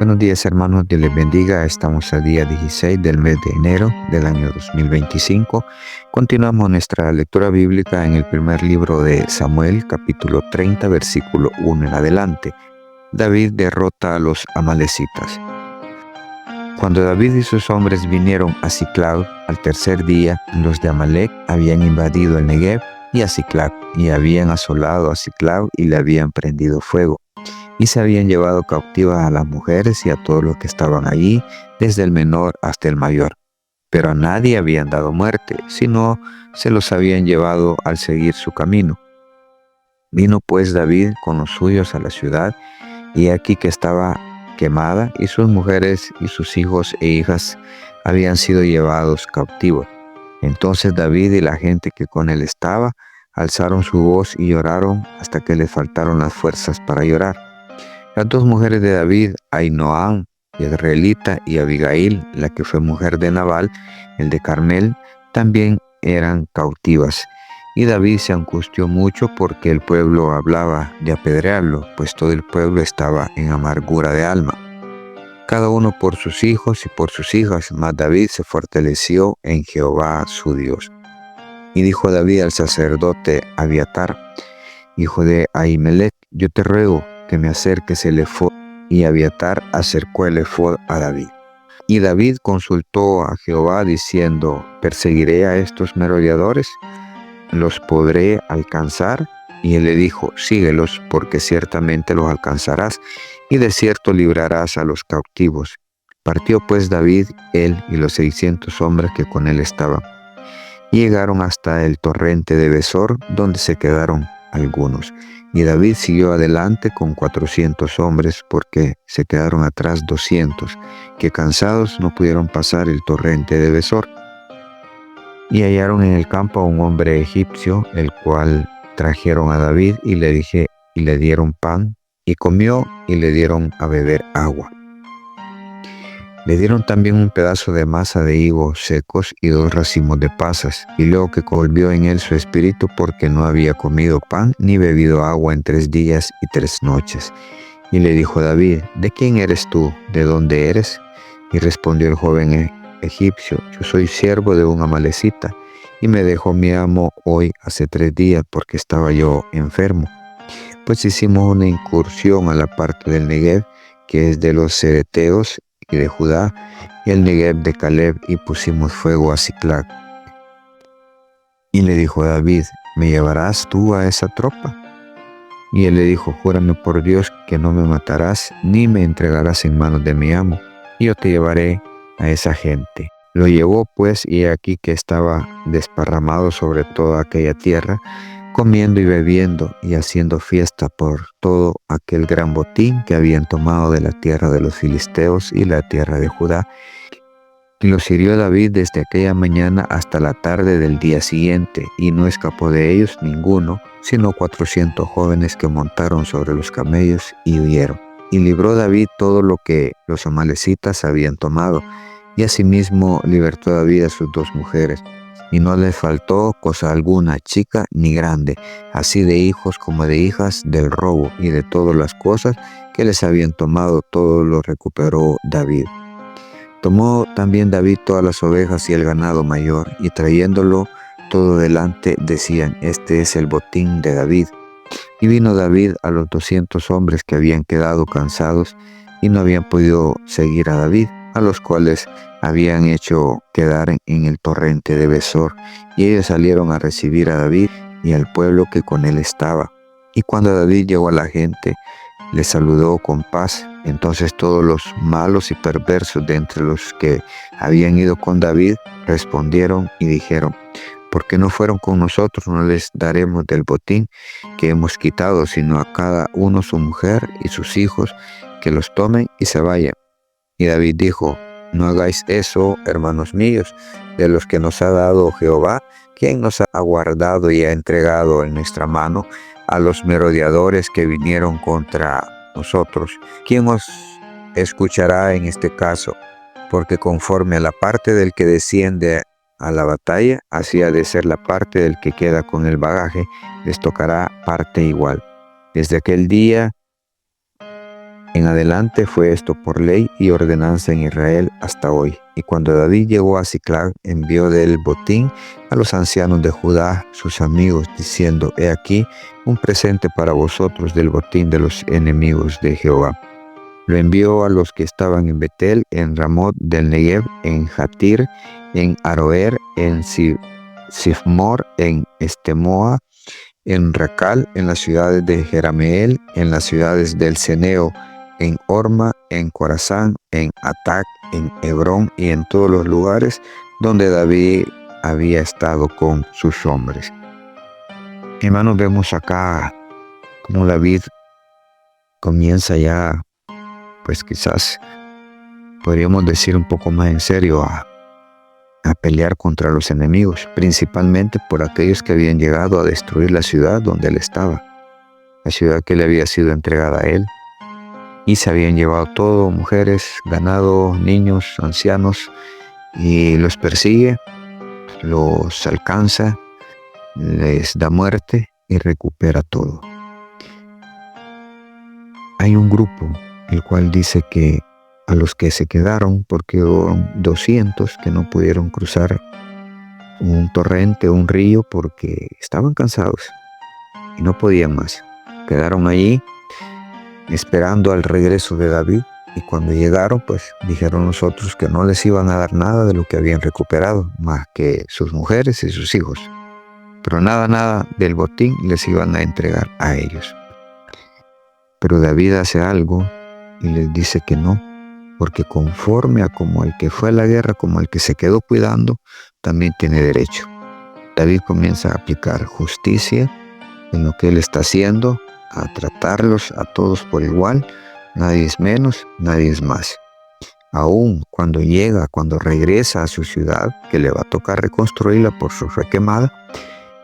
Buenos días, hermanos, Dios les bendiga. Estamos al día 16 del mes de enero del año 2025. Continuamos nuestra lectura bíblica en el primer libro de Samuel, capítulo 30, versículo 1 en adelante. David derrota a los amalecitas. Cuando David y sus hombres vinieron a Siclag al tercer día, los de Amalec habían invadido el Negev y a Siclag, y habían asolado a Siclag y le habían prendido fuego. Y se habían llevado cautivas a las mujeres y a todos los que estaban allí, desde el menor hasta el mayor. Pero a nadie habían dado muerte, sino se los habían llevado al seguir su camino. Vino pues David con los suyos a la ciudad, y aquí que estaba quemada, y sus mujeres y sus hijos e hijas habían sido llevados cautivos. Entonces David y la gente que con él estaba alzaron su voz y lloraron hasta que les faltaron las fuerzas para llorar. Las dos mujeres de David, Ahinoam, Jezreelita, y Abigail, la que fue mujer de Nabal, el de Carmel, también eran cautivas. Y David se angustió mucho porque el pueblo hablaba de apedrearlo, pues todo el pueblo estaba en amargura de alma, cada uno por sus hijos y por sus hijas, mas David se fortaleció en Jehová su Dios. Y dijo David al sacerdote Abiatar, hijo de Ahimelech, yo te ruego que me acerques el efod. Y Abiatar acercó el efod a David. Y David consultó a Jehová diciendo, ¿perseguiré a estos merodeadores? ¿Los podré alcanzar? Y él le dijo, síguelos, porque ciertamente los alcanzarás, y de cierto librarás a los cautivos. Partió pues David, él y los 600 hombres que con él estaban. Y llegaron hasta el torrente de Besor, donde se quedaron algunos. Y David siguió adelante con 400 hombres, porque se quedaron atrás 200, que cansados no pudieron pasar el torrente de Besor. Y hallaron en el campo a un hombre egipcio, el cual trajeron a David y le dieron pan, y comió, y le dieron a beber agua. Le dieron también un pedazo de masa de higos secos y 2 racimos de pasas, y luego que volvió en él su espíritu porque no había comido pan ni bebido agua en 3 días y 3 noches. Y le dijo David, ¿de quién eres tú? ¿De dónde eres? Y respondió el joven egipcio, yo soy siervo de un amalecita, y me dejó mi amo hoy hace 3 días porque estaba yo enfermo. Pues hicimos una incursión a la parte del Negev, que es de los cereteos y de Judá, y el Negev de Caleb, y pusimos fuego a Siclag. Y le dijo David, ¿me llevarás tú a esa tropa? Y él le dijo, júrame por Dios que no me matarás, ni me entregarás en manos de mi amo, y yo te llevaré a esa gente. Lo llevó pues, y aquí que estaba desparramado sobre toda aquella tierra, comiendo y bebiendo y haciendo fiesta por todo aquel gran botín que habían tomado de la tierra de los filisteos y la tierra de Judá. Y los hirió David desde aquella mañana hasta la tarde del día siguiente, y no escapó de ellos ninguno, sino 400 jóvenes que montaron sobre los camellos y huyeron. Y libró David todo lo que los amalecitas habían tomado, y asimismo libertó David a sus 2 mujeres. Y no les faltó cosa alguna, chica ni grande, así de hijos como de hijas, del robo y de todas las cosas que les habían tomado, todo lo recuperó David. Tomó también David todas las ovejas y el ganado mayor, y trayéndolo todo delante, decían, este es el botín de David. Y vino David a los 200 hombres que habían quedado cansados y no habían podido seguir a David, a los cuales habían hecho quedar en el torrente de Besor, y ellos salieron a recibir a David y al pueblo que con él estaba. Y cuando David llegó a la gente, les saludó con paz. Entonces todos los malos y perversos de entre los que habían ido con David respondieron y dijeron, ¿por qué no fueron con nosotros? No les daremos del botín que hemos quitado, sino a cada uno su mujer y sus hijos, que los tomen y se vayan. Y David dijo, no hagáis eso, hermanos míos, de los que nos ha dado Jehová, quien nos ha guardado y ha entregado en nuestra mano a los merodeadores que vinieron contra nosotros. ¿Quién os escuchará en este caso? Porque conforme a la parte del que desciende a la batalla, así ha de ser la parte del que queda con el bagaje, les tocará parte igual. Desde aquel día En adelante fue esto por ley y ordenanza en Israel hasta hoy. Y cuando David llegó a Siclag, envió del botín a los ancianos de Judá, sus amigos, diciendo: He aquí un presente para vosotros del botín de los enemigos de Jehová. Lo envió a los que estaban en Betel, en Ramot del Negev, en Jatir, en Aroer, en Sifmor, en Estemoa, en Racal, en las ciudades de Jerameel, en las ciudades del Ceneo, en Orma, en Corazán, en Atac, en Hebrón y en todos los lugares donde David había estado con sus hombres. Hermanos, vemos acá cómo David comienza ya, pues quizás podríamos decir un poco más en serio, a pelear contra los enemigos, principalmente por aquellos que habían llegado a destruir la ciudad donde él estaba, la ciudad que le había sido entregada a él, y se habían llevado todo, mujeres, ganado, niños, ancianos, y los persigue, los alcanza, les da muerte y recupera todo. Hay un grupo el cual dice que a los que se quedaron, porque hubo 200 que no pudieron cruzar un torrente, un río, porque estaban cansados y no podían más. Quedaron allí esperando al regreso de David, y cuando llegaron, pues dijeron los otros que no les iban a dar nada de lo que habían recuperado, más que sus mujeres y sus hijos. Pero nada del botín les iban a entregar a ellos. Pero David hace algo y les dice que no, porque conforme a como el que fue a la guerra, como el que se quedó cuidando, también tiene derecho. David comienza a aplicar justicia en lo que él está haciendo, a tratarlos a todos por igual, nadie es menos, nadie es más. Aún cuando regresa a su ciudad, que le va a tocar reconstruirla por su requemada,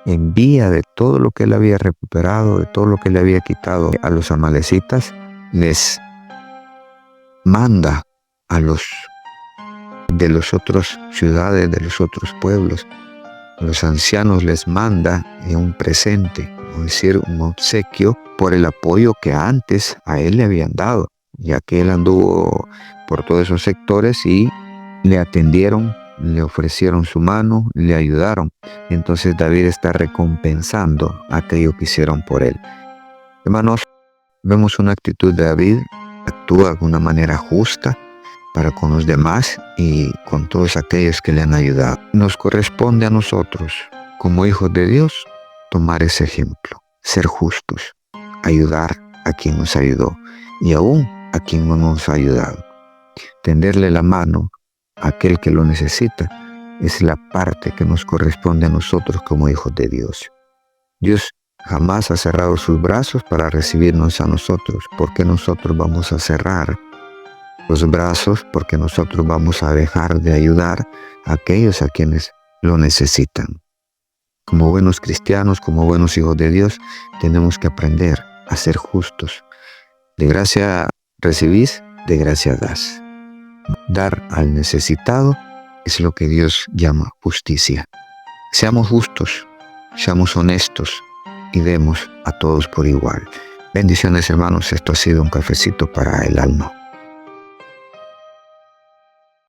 envía de todo lo que él había recuperado, de todo lo que le había quitado a los amalecitas, les manda a los de las otras ciudades, de los otros pueblos, a los ancianos les manda un presente, es decir, un obsequio por el apoyo que antes a él le habían dado, ya que él anduvo por todos esos sectores y le atendieron, le ofrecieron su mano, le ayudaron. Entonces David está recompensando aquello que hicieron por él. Hermanos, vemos una actitud de David, actúa de una manera justa para con los demás y con todos aquellos que le han ayudado. Nos corresponde a nosotros, como hijos de Dios, tomar ese ejemplo, ser justos, ayudar a quien nos ayudó y aún a quien no nos ha ayudado. Tenderle la mano a aquel que lo necesita es la parte que nos corresponde a nosotros como hijos de Dios. Dios jamás ha cerrado sus brazos para recibirnos a nosotros. ¿Por qué nosotros vamos a cerrar los brazos? Porque nosotros vamos a dejar de ayudar a aquellos a quienes lo necesitan. Como buenos cristianos, como buenos hijos de Dios, tenemos que aprender a ser justos. De gracia recibís, de gracia das. Dar al necesitado es lo que Dios llama justicia. Seamos justos, seamos honestos y demos a todos por igual. Bendiciones, hermanos. Esto ha sido un cafecito para el alma.